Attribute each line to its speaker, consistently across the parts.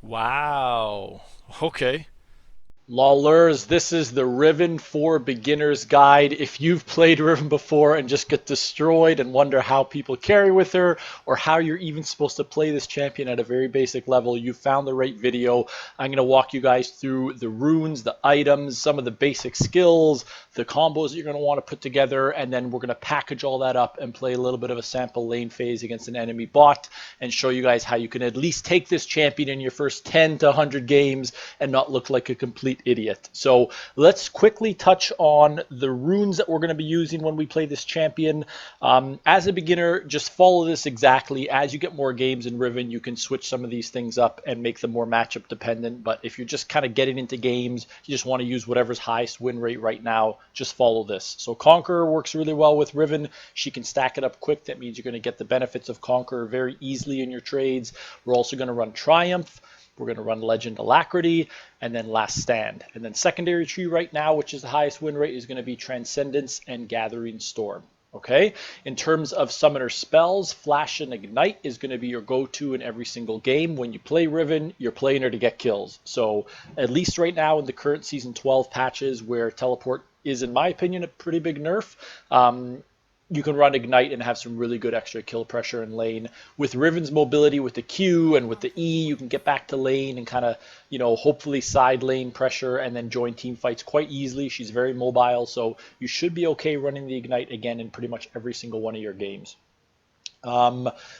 Speaker 1: Wow. Okay.
Speaker 2: Lawlers, this is the Riven for Beginners Guide. If you've played Riven before and just get destroyed and wonder how people carry with her or how you're even supposed to play this champion at a very basic level, you found the right video. I'm going to walk you guys through the runes, the items, some of the basic skills, the combos that you're going to want to put together, and then we're going to package all that up and play a little bit of a sample lane phase against an enemy bot and show you guys how you can at least take this champion in your first 10 to 100 games and not look like a complete idiot. So let's quickly touch on the runes that we're going to be using when we play this champion. As a beginner, just follow this exactly. As you get more games in Riven, you can switch some of these things up and make them more matchup dependent. But if you're just kind of getting into games, you just want to use whatever's highest win rate right now, just follow this. So Conqueror works really well with Riven. She can stack it up quick. That means you're going to get the benefits of Conqueror very easily in your trades. We're also going to run Triumph. We're going to run Legend Alacrity and then Last Stand. And then secondary tree right now, which is the highest win rate, is going to be Transcendence and Gathering Storm. Okay, in terms of summoner spells, Flash and Ignite is going to be your go-to in every single game. When you play Riven, you're playing her to get kills. So at least right now in the current Season 12 patches where Teleport is, in my opinion, a pretty big nerf, you can run Ignite and have some really good extra kill pressure in lane. With Riven's mobility, with the Q and with the E, you can get back to lane and kind of, hopefully side lane pressure and then join team fights quite easily. She's very mobile, so you should be okay running the Ignite again in pretty much every single one of your games.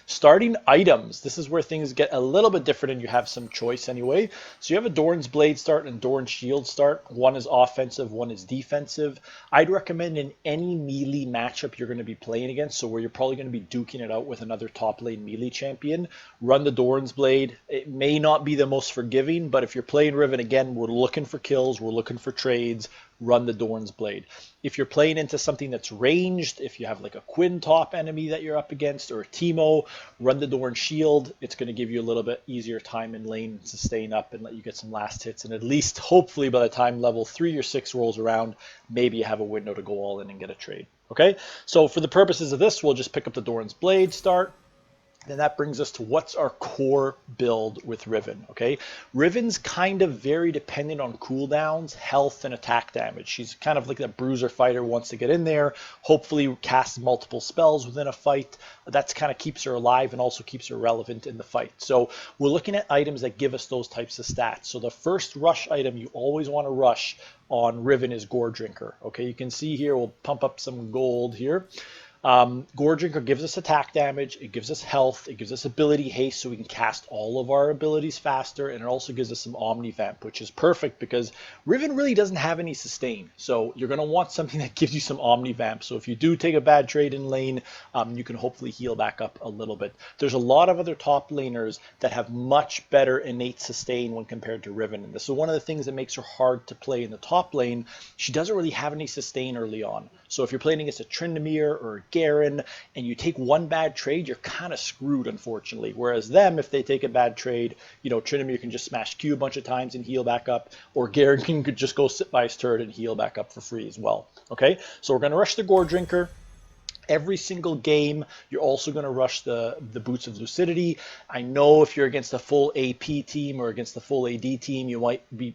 Speaker 2: Starting items. This is where things get a little bit different and you have some choice anyway. So you have a Doran's Blade start and Doran's Shield start. One is offensive, one is defensive. I'd recommend in any melee matchup you're going to be playing against, so where you're probably going to be duking it out with another top lane melee champion, run the Doran's Blade. It may not be the most forgiving, but if you're playing Riven, again, we're looking for kills, we're looking for trades, run the Doran's Blade. If you're playing into something that's ranged, if you have like a Quinn top enemy that you're up against or a Teemo, run the Doran Shield. It's going to give you a little bit easier time in lane to sustain up and let you get some last hits. And at least, hopefully, by the time level 3 or 6 rolls around, maybe you have a window to go all in and get a trade. Okay, so for the purposes of this, we'll just pick up the Doran's Blade start. Then that brings us to what's our core build with Riven, okay? Riven's kind of very dependent on cooldowns, health, and attack damage. She's kind of like that bruiser fighter, wants to get in there, hopefully casts multiple spells within a fight. That's kind of keeps her alive and also keeps her relevant in the fight. So we're looking at items that give us those types of stats. So the first rush item you always want to rush on Riven is Gore Drinker, okay? You can see here, we'll pump up some gold here. Gore Drinker gives us attack damage, it gives us health, it gives us ability haste so we can cast all of our abilities faster, and it also gives us some Omnivamp, which is perfect because Riven really doesn't have any sustain. So you're going to want something that gives you some Omnivamp. So if you do take a bad trade in lane, you can hopefully heal back up a little bit. There's a lot of other top laners that have much better innate sustain when compared to Riven. And this is one of the things that makes her hard to play in the top lane. She doesn't really have any sustain early on. So if you're playing against a Tryndamere or a Garen and you take one bad trade, you're kind of screwed, unfortunately. Whereas them, if they take a bad trade, Tryndamere can just smash Q a bunch of times and heal back up, or Garen can just go sit by his turret and heal back up for free as well. Okay, so we're going to rush the Gore Drinker. Every single game, you're also going to rush the Boots of Lucidity. I know if you're against a full AP team or against the full AD team, you might be,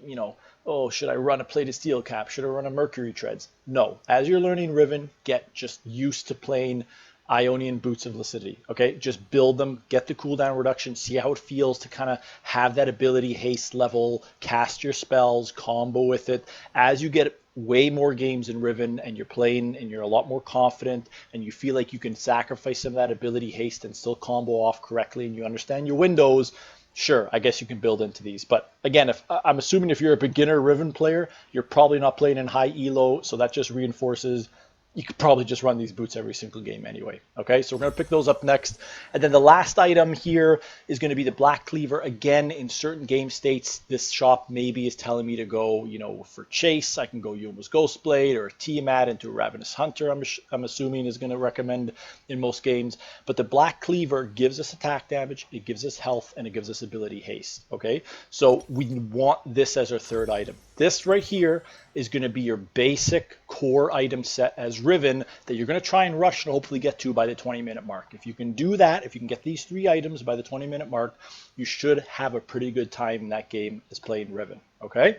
Speaker 2: oh, should I run a Plated Steel Cap? Should I run a Mercury Treads? No. As you're learning Riven, get just used to playing Ionian Boots of Lucidity. Okay, just build them, get the cooldown reduction, see how it feels to kind of have that ability haste level, cast your spells, combo with it. As you get way more games in Riven and you're playing and you're a lot more confident and you feel like you can sacrifice some of that ability haste and still combo off correctly and you understand your windows, sure, I guess you can build into these. But again, if I'm assuming if you're a beginner Riven player, you're probably not playing in high elo, so that just reinforces you could probably just run these boots every single game anyway. Okay, so we're going to pick those up next. And then the last item here is going to be the Black Cleaver. Again, in certain game states, this shop maybe is telling me to go, for Chase. I can go Yuma's Ghostblade or Tiamat into a Ravenous Hunter, I'm assuming is going to recommend in most games. But the Black Cleaver gives us attack damage, it gives us health, and it gives us ability haste. Okay, so we want this as our third item. This right here is going to be your basic core item set as Riven that you're going to try and rush and hopefully get to by the 20-minute mark. If you can do that, if you can get these 3 items by the 20-minute mark, you should have a pretty good time in that game as playing Riven, okay?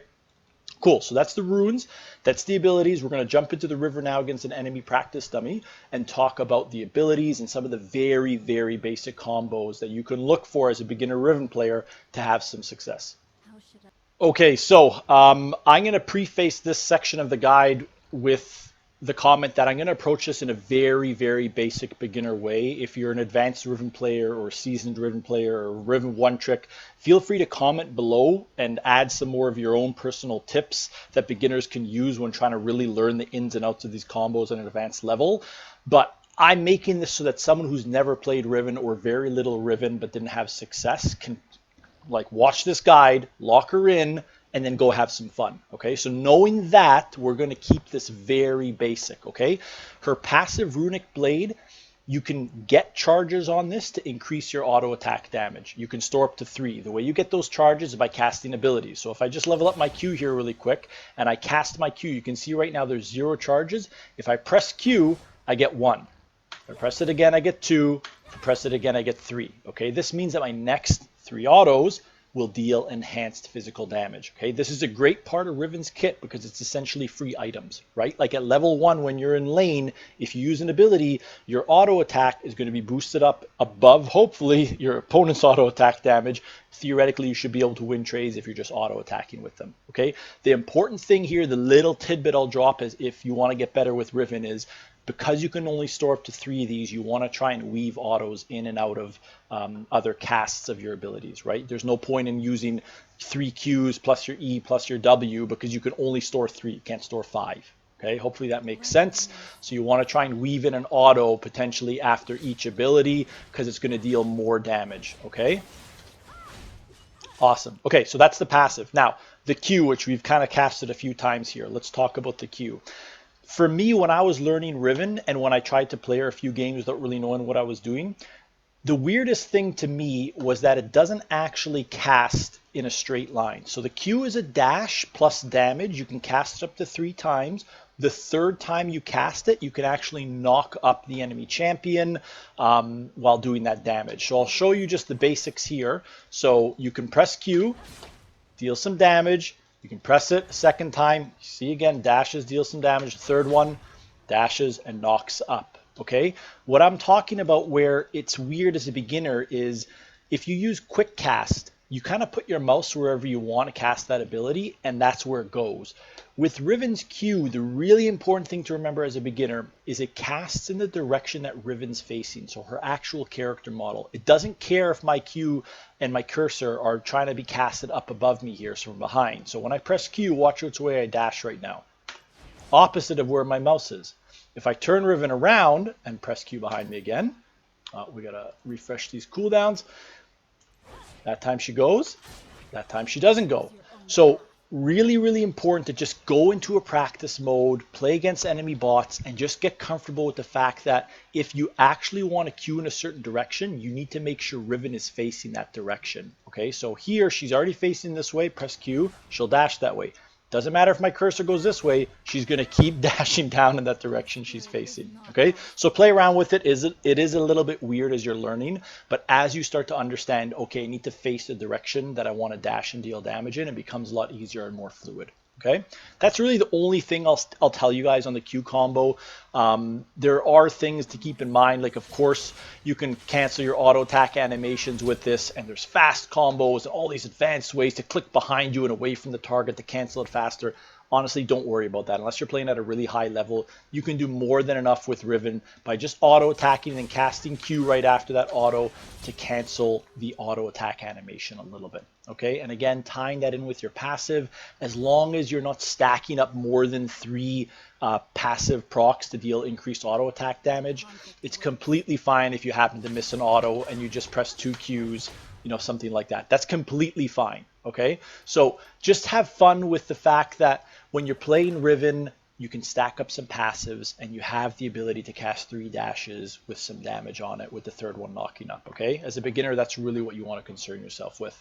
Speaker 2: Cool, so that's the runes, that's the abilities. We're going to jump into the river now against an enemy practice dummy and talk about the abilities and some of the very, very basic combos that you can look for as a beginner Riven player to have some success. Okay, so I'm going to preface this section of the guide with the comment that I'm going to approach this in a very, very basic beginner way. If you're an advanced Riven player or seasoned Riven player or Riven one trick, feel free to comment below and add some more of your own personal tips that beginners can use when trying to really learn the ins and outs of these combos at an advanced level. But I'm making this so that someone who's never played Riven or very little Riven but didn't have success can like watch this guide, lock her in, and then go have some fun, okay? So knowing that, we're going to keep this very basic, okay? Her passive Runic Blade, you can get charges on this to increase your auto attack damage. You can store up to 3. The way you get those charges is by casting abilities. So if I just level up my Q here really quick, and I cast my Q, you can see right now there's 0 charges. If I press Q, I get 1. If I press it again, I get 2. If I press it again, I get 3, okay? This means that my next 3 autos will deal enhanced physical damage. Okay, this is a great part of Riven's kit because it's essentially free items, right? Like at level 1 when you're in lane, if you use an ability, your auto attack is going to be boosted up above, hopefully, your opponent's auto attack damage. Theoretically, you should be able to win trades if you're just auto attacking with them. Okay, the important thing here, the little tidbit I'll drop is if you want to get better with Riven is because you can only store up to 3 of these, you want to try and weave autos in and out of other casts of your abilities, right? There's no point in using 3 Qs plus your E plus your W because you can only store 3, you can't store 5. Okay, hopefully that makes sense. So you want to try and weave in an auto potentially after each ability because it's going to deal more damage, okay? Awesome. Okay, so that's the passive. Now, the Q, which we've kind of casted a few times here. Let's talk about the Q. For me, when I was learning Riven and when I tried to play her a few games without really knowing what I was doing, the weirdest thing to me was that it doesn't actually cast in a straight line. So the Q is a dash plus damage. You can cast it up to 3 times. The 3rd time you cast it, you can actually knock up the enemy champion while doing that damage. So I'll show you just the basics here. So you can press Q, deal some damage. You can press it a 2nd time. See again, dashes, deals some damage. The 3rd one, dashes and knocks up. Okay, what I'm talking about where it's weird as a beginner is if you use quick cast, you kind of put your mouse wherever you want to cast that ability, and that's where it goes. With Riven's Q, the really important thing to remember as a beginner is it casts in the direction that Riven's facing, so her actual character model. It doesn't care if my Q and my cursor are trying to be casted up above me here, so from behind. So when I press Q, watch which way I dash right now. Opposite of where my mouse is. If I turn Riven around and press Q behind me again, we gotta refresh these cooldowns. That time she goes, that time she doesn't go. So really, really important to just go into a practice mode, play against enemy bots, and just get comfortable with the fact that if you actually want to queue in a certain direction, you need to make sure Riven is facing that direction. Okay, so here she's already facing this way, press Q, she'll dash that way. Doesn't matter if my cursor goes this way, she's going to keep dashing down in that direction she's facing. Okay, so play around with it. It is a little bit weird as you're learning, but as you start to understand, okay, I need to face the direction that I want to dash and deal damage in, it becomes a lot easier and more fluid. Okay, that's really the only thing I'll tell you guys on the Q combo. There are things to keep in mind, like of course you can cancel your auto attack animations with this, and there's fast combos and all these advanced ways to click behind you and away from the target to cancel it faster. Honestly, don't worry about that. Unless you're playing at a really high level, you can do more than enough with Riven by just auto attacking and casting Q right after that auto to cancel the auto attack animation a little bit. Okay, and again, tying that in with your passive, as long as you're not stacking up more than 3 passive procs to deal increased auto attack damage, it's completely fine if you happen to miss an auto and you just press 2 Qs, you know, something like that. That's completely fine. Okay, so just have fun with the fact that when you're playing Riven, you can stack up some passives and you have the ability to cast 3 dashes with some damage on it with the 3rd one knocking up. Okay, as a beginner, that's really what you want to concern yourself with.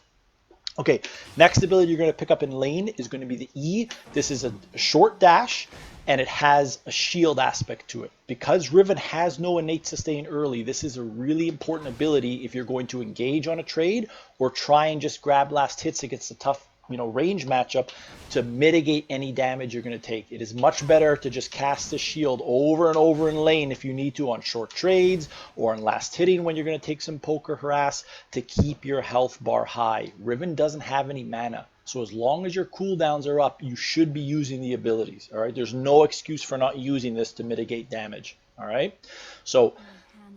Speaker 2: Okay, next ability you're going to pick up in lane is going to be the E. This is a short dash, and it has a shield aspect to it. Because Riven has no innate sustain early, this is a really important ability if you're going to engage on a trade or try and just grab last hits against a tough range matchup to mitigate any damage you're going to take. It is much better to just cast this shield over and over in lane if you need to on short trades or on last hitting when you're going to take some poke or harass to keep your health bar high. Riven doesn't have any mana. So as long as your cooldowns are up, you should be using the abilities. All right. There's no excuse for not using this to mitigate damage. All right. So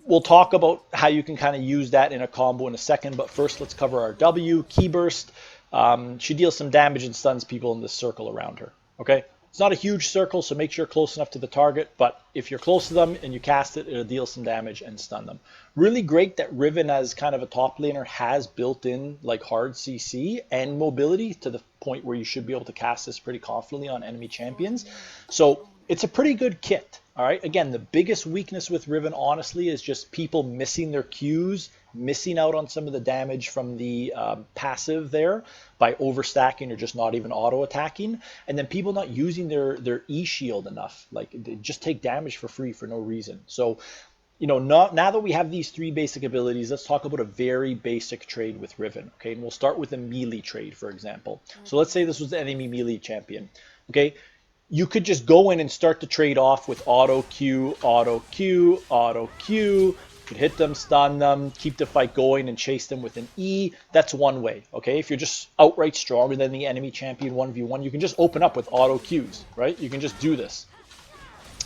Speaker 2: we'll talk about how you can kind of use that in a combo in a second. But first, let's cover our W, Key Burst. She deals some damage and stuns people in this circle around her. Okay. It's not a huge circle, so make sure you're close enough to the target, but if you're close to them and you cast it, it'll deal some damage and stun them. Really great that Riven, as kind of a top laner, has built in like hard CC and mobility to the point where you should be able to cast this pretty confidently on enemy champions. So it's a pretty good kit. All right. Again, the biggest weakness with Riven, honestly, is just people missing their Qs, missing out on some of the damage from the passive there by overstacking or just not even auto attacking, and then people not using their E shield enough. Like, they just take damage for free for no reason. So, now that we have these three basic abilities, let's talk about a very basic trade with Riven. Okay, and we'll start with a melee trade, for example. So let's say this was the enemy melee champion. Okay. You could just go in and start the trade off with auto Q, auto Q, auto Q. You could hit them, stun them, keep the fight going, and chase them with an E. That's one way, okay? If you're just outright stronger than the enemy champion 1v1, you can just open up with auto Qs, right? You can just do this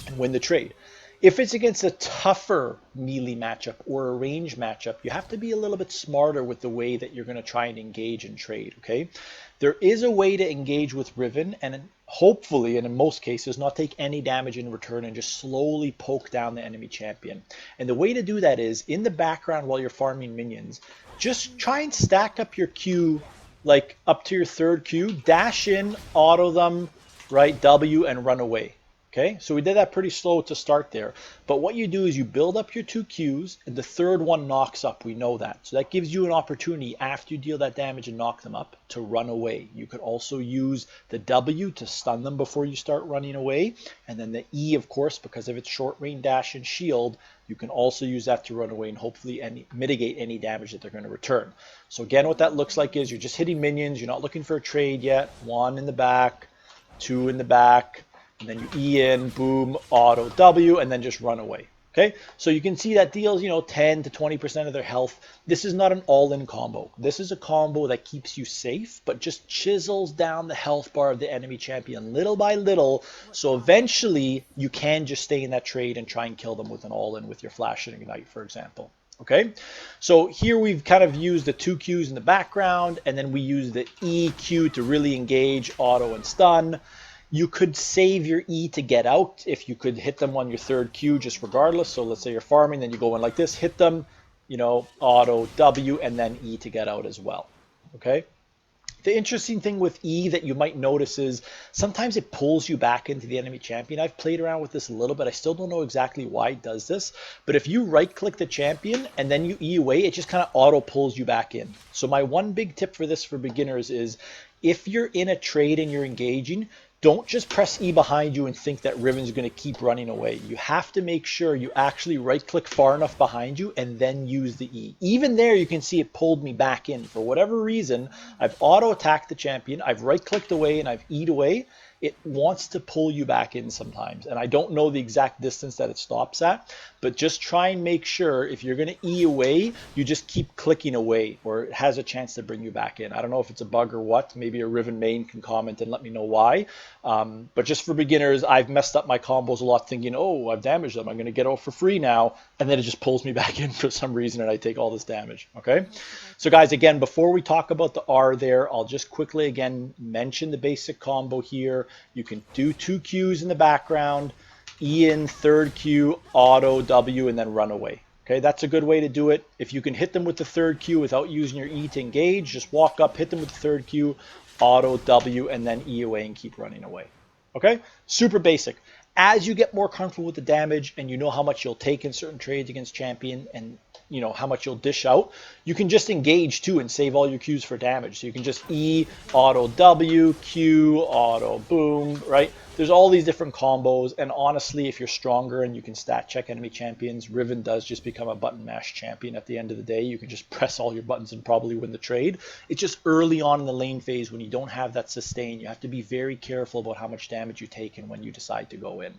Speaker 2: and win the trade. If it's against a tougher melee matchup or a range matchup, you have to be a little bit smarter with the way that you're going to try and engage and trade, okay? There is a way to engage with Riven and hopefully, and in most cases, not take any damage in return and just slowly poke down the enemy champion. And the way to do that is, in the background while you're farming minions, just try and stack up your Q, like up to your third Q, dash in, auto them, right, W, and run away. Okay, so we did that pretty slow to start there. But what you do is you build up your two Qs, and the third one knocks up. We know that. So that gives you an opportunity after you deal that damage and knock them up to run away. You could also use the W to stun them before you start running away. And then the E, of course, because of its short range dash and shield, you can also use that to run away and hopefully mitigate any damage that they're going to return. So again, what that looks like is you're just hitting minions. You're not looking for a trade yet. One in the back, two in the back. And then you E in, boom, auto W, and then just run away. Okay, so you can see that deals, 10 to 20% of their health. This is not an all-in combo. This is a combo that keeps you safe, but just chisels down the health bar of the enemy champion little by little. So eventually you can just stay in that trade and try and kill them with an all-in with your flash and ignite, for example. Okay, so here we've kind of used the two Qs in the background, and then we use the EQ to really engage, auto, and stun. You could save your E to get out if you could hit them on your third Q just regardless. So let's say you're farming, then you go in like this, hit them, auto W, and then E to get out as well. Okay. The interesting thing with E that you might notice is sometimes it pulls you back into the enemy champion. I've played around with this a little bit. I still don't know exactly why it does this. But if you right click the champion and then you E away, it just kind of auto pulls you back in. So my one big tip for this for beginners is if you're in a trade and you're engaging, don't just press E behind you and think that Riven's going to keep running away. You have to make sure you actually right-click far enough behind you and then use the E. Even there, you can see it pulled me back in. For whatever reason, I've auto-attacked the champion, I've right-clicked away, and I've E'd away. It wants to pull you back in sometimes. And I don't know the exact distance that it stops at, but just try and make sure if you're going to E away, you just keep clicking away, or it has a chance to bring you back in. I don't know if it's a bug or what. Maybe a Riven main can comment and let me know why. But just for beginners, I've messed up my combos a lot thinking, oh, I've damaged them, I'm going to get out for free now. And then it just pulls me back in for some reason and I take all this damage. Okay. So guys, again, before we talk about the R there, I'll just quickly again mention the basic combo here. You can do two Qs in the background, E in, third Q, auto W, and then run away. Okay, that's a good way to do it. If you can hit them with the third Q without using your E to engage, just walk up, hit them with the third Q, auto W, and then E away and keep running away. Okay, super basic. As you get more comfortable with the damage and you know how much you'll take in certain trades against champion and you know how much you'll dish out, you can just engage too and save all your Qs for damage. So you can just E, auto W, Q, auto boom, right? there's all these different combos, and honestly, if you're stronger and you can stat check enemy champions, Riven does just become a button mash champion at the end of the day. You can just press all your buttons and probably win the trade. It's just early on in the lane phase when you don't have that sustain, you have to be very careful about how much damage you take and when you decide to go in.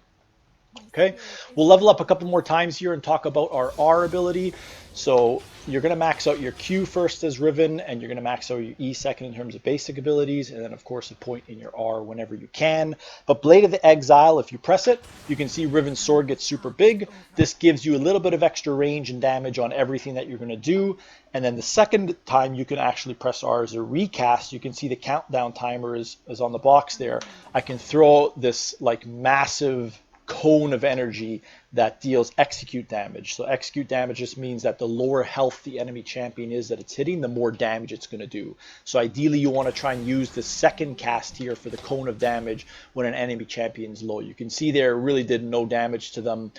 Speaker 2: Okay, we'll level up a couple more times here and talk about our R ability. So you're going to max out your Q first as Riven, and you're going to max out your E second in terms of basic abilities, and then of course a point in your R whenever you can. But Blade of the Exile, if you press it, you can see Riven's sword gets super big. This gives you a little bit of extra range and damage on everything that you're going to do. And then the second time you can actually press R as a recast, you can see the countdown timer is on the box there. I can throw this like massive cone of energy that deals execute damage. So execute damage just means that the lower health the enemy champion is that it's hitting, the more damage it's going to do. So ideally you want to try and use the second cast here for the cone of damage when an enemy champion's low. You can see there it really did no damage to them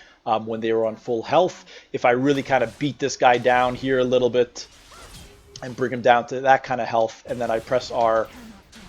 Speaker 2: when they were on full health. If I really kind of beat this guy down here a little bit and bring him down to that kind of health, and then I press R,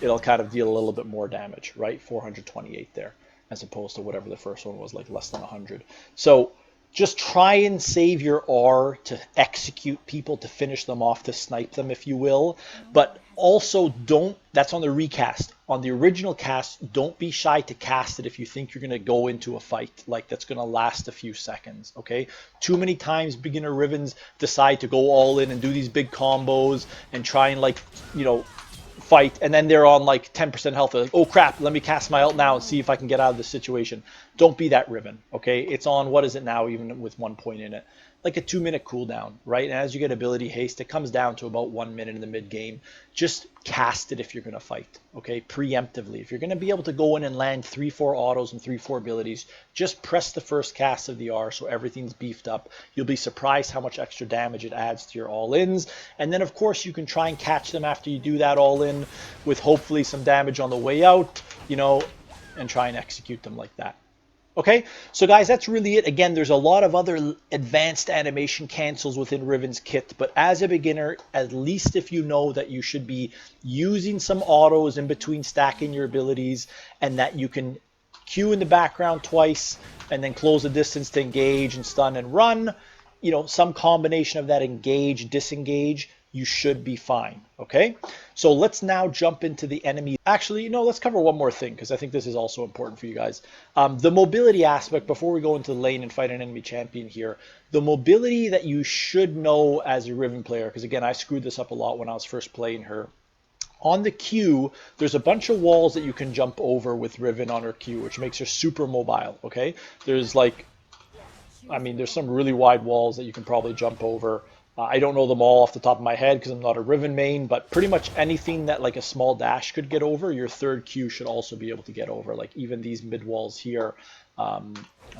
Speaker 2: it'll kind of deal a little bit more damage, right? 428 there, as opposed to whatever the first one was, like less than 100. So just try and save your R to execute people, to finish them off, to snipe them, if you will. But also don't, that's on the recast. On the original cast, don't be shy to cast it if you think you're going to go into a fight like that's going to last a few seconds, okay? Too many times beginner Rivens decide to go all in and do these big combos and try and, like, you know, fight, and then they're on like 10% health. They're like, oh crap, let me cast my ult now and see if I can get out of this situation. Don't be that Riven, okay? It's on, what is it now, even with 1 point in it? Like a 2-minute cooldown, right? And as you get ability haste, it comes down to about 1 minute in the mid game. Just cast it if you're going to fight, okay? Preemptively. If you're going to be able to go in and land 3-4 autos and 3-4 abilities, just press the first cast of the R so everything's beefed up. You'll be surprised how much extra damage it adds to your all-ins. And then, of course, you can try and catch them after you do that all-in with hopefully some damage on the way out, you know, and try and execute them like that. Okay, so guys, that's really it. Again, there's a lot of other advanced animation cancels within Riven's kit, but as a beginner, at least if you know that you should be using some autos in between stacking your abilities, and that you can Q in the background twice and then close the distance to engage and stun and run, you know, some combination of that engage, disengage, you should be fine, okay? So let's now jump into the enemy. Actually, no, let's cover one more thing, because I think this is also important for you guys. The mobility aspect, before we go into the lane and fight an enemy champion here, the mobility that you should know as a Riven player, because again, I screwed this up a lot when I was first playing her. On the Q, there's a bunch of walls that you can jump over with Riven on her Q, which makes her super mobile, okay? There's like, I mean, there's some really wide walls that you can probably jump over. I don't know them all off the top of my head because I'm not a Riven main, but pretty much anything that like a small dash could get over, your third Q should also be able to get over. Like even these mid walls here, I'm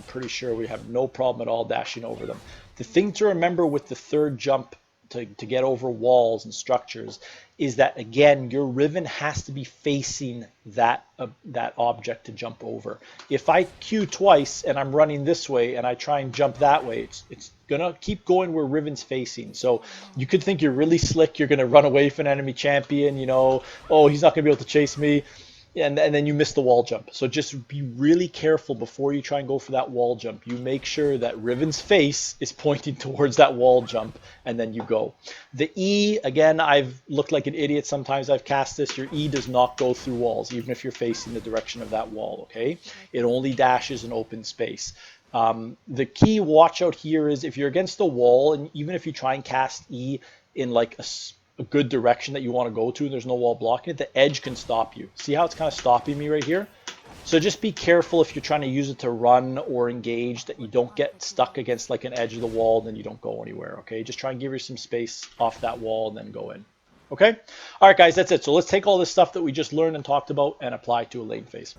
Speaker 2: pretty sure we have no problem at all dashing over them. The thing to remember with the third jump to get over walls and structures is that, again, your Riven has to be facing that object to jump over. If I Q twice and I'm running this way and I try and jump that way, it's gonna keep going where Riven's facing. So you could think you're really slick, you're gonna run away from an enemy champion, you know, oh, he's not gonna be able to chase me. And then you miss the wall jump. So just be really careful before you try and go for that wall jump. You make sure that Riven's face is pointing towards that wall jump, and then you go. The E, again, I've looked like an idiot sometimes. I've cast this. Your E does not go through walls, even if you're facing the direction of that wall, okay? It only dashes in open space. The key watch out here is if you're against the wall, and even if you try and cast E in like a good direction that you want to go to and there's no wall blocking it, the edge can stop you. See how it's kind of stopping me right here? So just be careful if you're trying to use it to run or engage that you don't get stuck against like an edge of the wall and then you don't go anywhere, okay? Just try and give you some space off that wall and then go in, okay? All right, guys, that's it. So let's take all this stuff that we just learned and talked about and apply to a lane phase.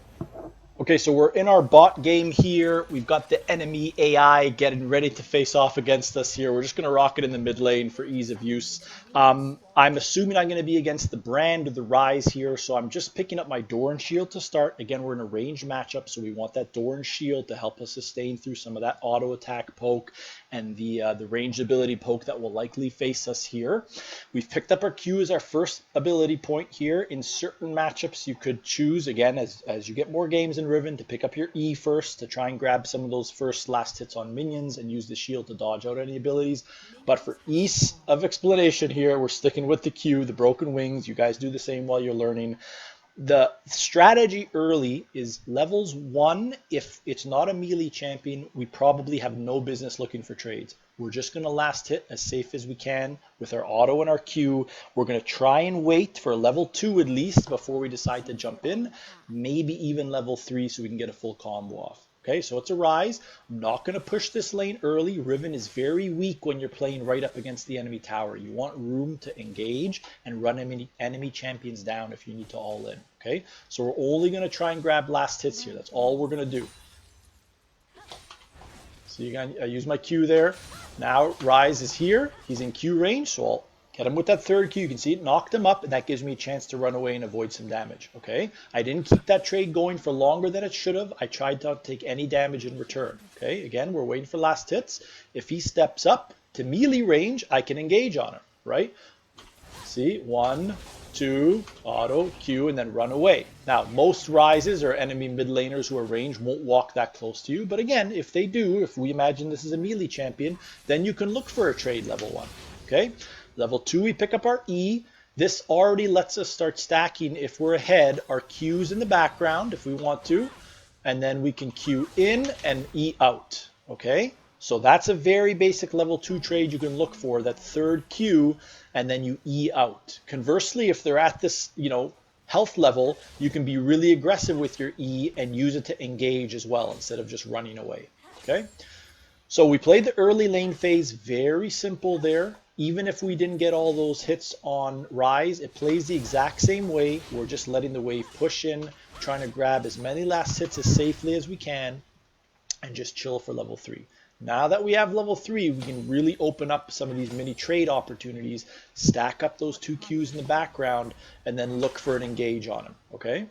Speaker 2: Okay, so we're in our bot game here. We've got the enemy AI getting ready to face off against us here. We're just going to rock it in the mid lane for ease of use. I'm I'm assuming I'm going to be against the Brand or the Rise here, so I'm just picking up my Door and Shield to start. Again, we're in a ranged matchup, so we want that Door and Shield to help us sustain through some of that auto attack poke and the ranged ability poke that will likely face us here. We've picked up our Q as our first ability point here. In certain matchups, you could choose, again, as you get more games in Riven, to pick up your E first to try and grab some of those first last hits on minions and use the shield to dodge out any abilities. But for ease of explanation here, we're sticking with the Q, the broken wings. You guys do the same while you're learning. The strategy early is levels 1. If it's not a melee champion, we probably have no business looking for trades. We're just going to last hit as safe as we can with our auto and our Q. We're going to try and wait for level 2 at least before we decide to jump in. Maybe even level 3 so we can get a full combo off. Okay, so it's a Rise. I'm not going to push this lane early. Riven is very weak when you're playing right up against the enemy tower. You want room to engage and run enemy champions down if you need to all in. Okay, so we're only going to try and grab last hits here. That's all we're going to do. So I use my Q there. Now Rise is here. He's in Q range, so I'll get him with that third Q. You can see it knocked him up, and that gives me a chance to run away and avoid some damage. Okay, I didn't keep that trade going for longer than it should have. I tried to not take any damage in return. Okay, again, we're waiting for last hits. If he steps up to melee range, I can engage on him, right? See, 1, 2, auto, Q, and then run away. Now, most Rises or enemy mid laners who are ranged won't walk that close to you. But again, if they do, if we imagine this is a melee champion, then you can look for a trade level 1. Okay, level 2, we pick up our E. This already lets us start stacking, if we're ahead, our Qs in the background if we want to. And then we can Q in and E out. Okay, so that's a very basic level 2 trade you can look for, that third Q, and then you E out. Conversely, if they're at this, health level, you can be really aggressive with your E and use it to engage as well instead of just running away. Okay, so we played the early lane phase, very simple there. Even if we didn't get all those hits on Rise, it plays the exact same way. We're just letting the wave push in, trying to grab as many last hits as safely as we can, and just chill for level 3. Now that we have level 3, we can really open up some of these mini trade opportunities, stack up those 2 Qs in the background, and then look for an engage on them. Okay?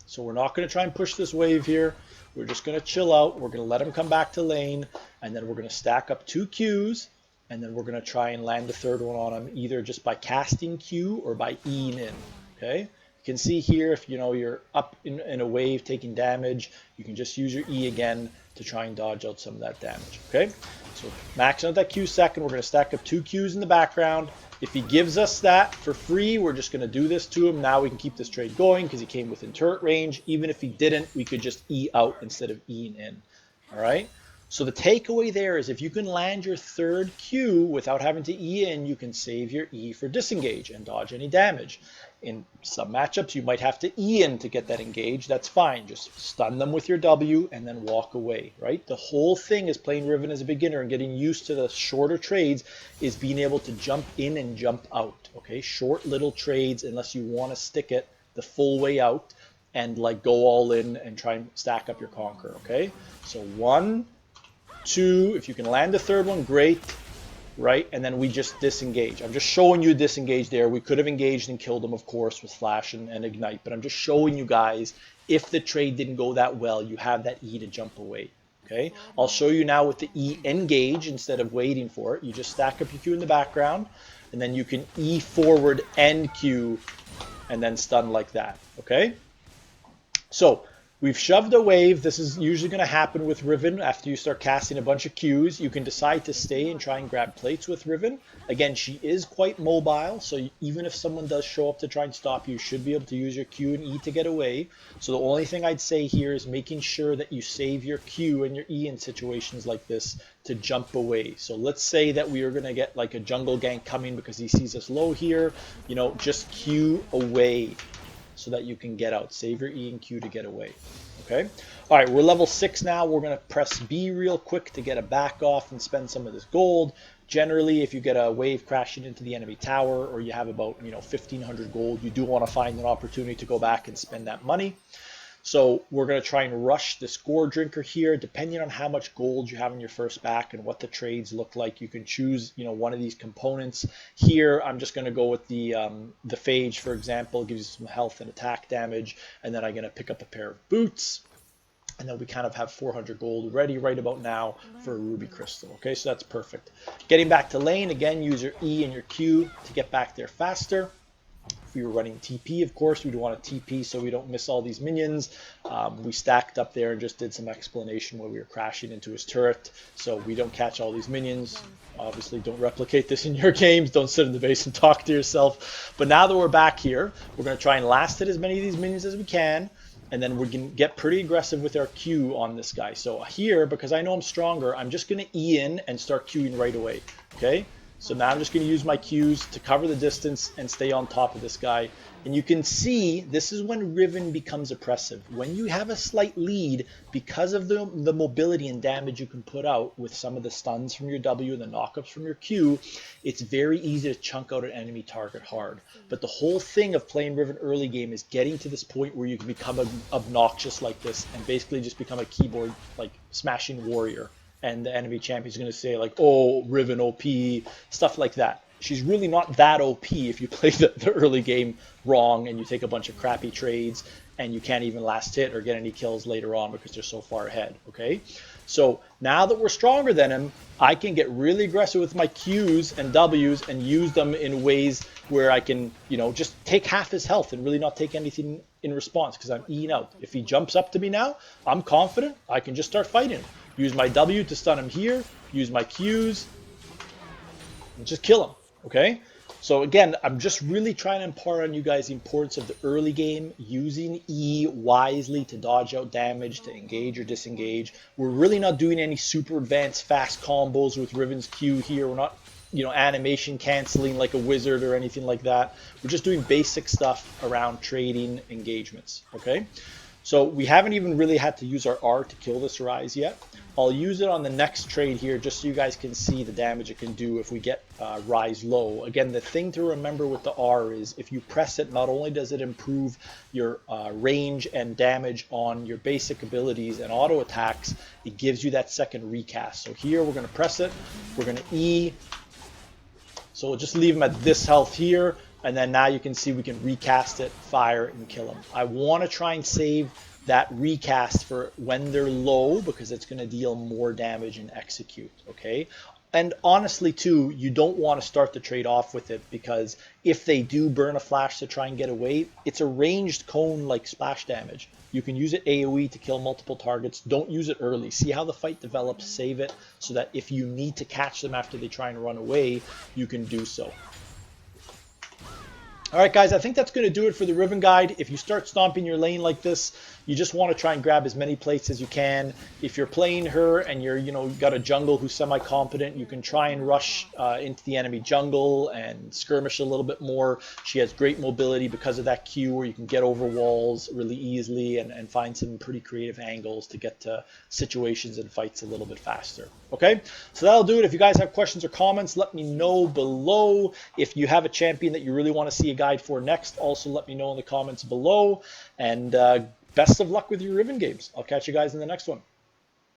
Speaker 2: So we're not going to try and push this wave here. We're just going to chill out. We're going to let him come back to lane, and then we're going to stack up 2 Qs, and then we're going to try and land the third one on him, either just by casting Q or by E'ing in. Okay? You can see here, if you're up in a wave taking damage, you can just use your E again to try and dodge out some of that damage. Okay? So maxing out that Q second, we're going to stack up 2 Qs in the background. If he gives us that for free, we're just going to do this to him. Now we can keep this trade going because he came within turret range. Even if he didn't, we could just E out instead of E'ing in. All right? So the takeaway there is if you can land your third Q without having to E in, you can save your E for disengage and dodge any damage. In some matchups, you might have to E in to get that engage. That's fine. Just stun them with your W and then walk away, right? The whole thing is playing Riven as a beginner and getting used to the shorter trades is being able to jump in and jump out, okay? Short little trades unless you want to stick it the full way out and like go all in and try and stack up your conquer, okay? So 1, 2, if you can land the third one, great, right? And then we just disengage. I'm just showing you disengage there. We could have engaged and killed him, of course, with flash and ignite, but I'm just showing you guys if the trade didn't go that well, you have that E to jump away. Okay, I'll show you now with the E engage instead of waiting for it. You just stack up your Q in the background, and then you can E forward and Q, and then stun like that. Okay, so we've shoved a wave. This is usually going to happen with Riven after you start casting a bunch of Qs. You can decide to stay and try and grab plates with Riven. Again, she is quite mobile, so even if someone does show up to try and stop you, you should be able to use your Q and E to get away. So the only thing I'd say here is making sure that you save your Q and your E in situations like this to jump away. So let's say that we are going to get like a jungle gank coming because he sees us low here. Just Q away so that you can get out. Save your E and Q to get away. Okay. All right, we're level 6 now. We're going to press B real quick to get a back off and spend some of this gold. Generally, if you get a wave crashing into the enemy tower or you have about 1,500 gold, you do want to find an opportunity to go back and spend that money. So we're going to try and rush this gore drinker here. Depending on how much gold you have in your first back and what the trades look like, you can choose, you know, one of these components. Here, I'm just going to go with the phage, for example. It gives you some health and attack damage. And then I'm going to pick up a pair of boots. And then we kind of have 400 gold ready right about now for a ruby crystal. Okay, so that's perfect. Getting back to lane, again, use your E and your Q to get back there faster. If we were running TP, of course, we'd want to TP so we don't miss all these minions. We stacked up there and just did some explanation where we were crashing into his turret so we don't catch all these minions. Obviously, don't replicate this in your games. Don't sit in the base and talk to yourself. But now that we're back here, we're going to try and last hit as many of these minions as we can. And then we're going to get pretty aggressive with our Q on this guy. So here, because I know I'm stronger, I'm just going to E in and start Qing right away. Okay? So now I'm just going to use my Qs to cover the distance and stay on top of this guy. And you can see this is when Riven becomes oppressive. When you have a slight lead, because of the mobility and damage you can put out with some of the stuns from your W and the knockups from your Q, it's very easy to chunk out an enemy target hard. But the whole thing of playing Riven early game is getting to this point where you can become obnoxious like this and basically just become a keyboard like smashing warrior. And the enemy champion is going to say like, oh, Riven OP, stuff like that. She's really not that OP if you play the early game wrong and you take a bunch of crappy trades and you can't even last hit or get any kills later on because they're so far ahead, okay? So now that we're stronger than him, I can get really aggressive with my Qs and Ws and use them in ways where I can, you know, just take half his health and really not take anything in response because I'm E'ing out. If he jumps up to me now, I'm confident I can just start fighting him. Use my W to stun him here, use my Qs, and just kill him, okay? So again, I'm just really trying to impart on you guys the importance of the early game, using E wisely to dodge out damage, to engage or disengage. We're really not doing any super advanced fast combos with Riven's Q here. We're not, you know, animation canceling like a wizard or anything like that. We're just doing basic stuff around trading engagements, okay? So we haven't even really had to use our R to kill this Rise yet. I'll use it on the next trade here just so you guys can see the damage it can do if we get Rise low. Again, the thing to remember with the R is if you press it, not only does it improve your range and damage on your basic abilities and auto attacks, it gives you that second recast. So here we're going to press it, we're going to E. So we'll just leave him at this health here. And then now you can see we can recast it, fire, and kill him. I want to try and save that recast for when they're low because it's going to deal more damage and execute, okay? And honestly, too, you don't want to start the trade off with it because if they do burn a flash to try and get away, it's a ranged cone like splash damage. You can use it AoE to kill multiple targets. Don't use it early. See how the fight develops, save it so that if you need to catch them after they try and run away, you can do so. All right, guys, I think that's going to do it for the Riven Guide. If you start stomping your lane like this, you just want to try and grab as many plates as you can. If you're playing her and you're, you know, got a jungle who's semi-competent, you can try and rush into the enemy jungle and skirmish a little bit more. She has great mobility because of that Q where you can get over walls really easily and find some pretty creative angles to get to situations and fights a little bit faster. Okay, so that'll do it. If you guys have questions or comments, let me know below. If you have a champion that you really want to see a guide for next, also let me know in the comments below. And best of luck with your Riven games. I'll catch you guys in the next one.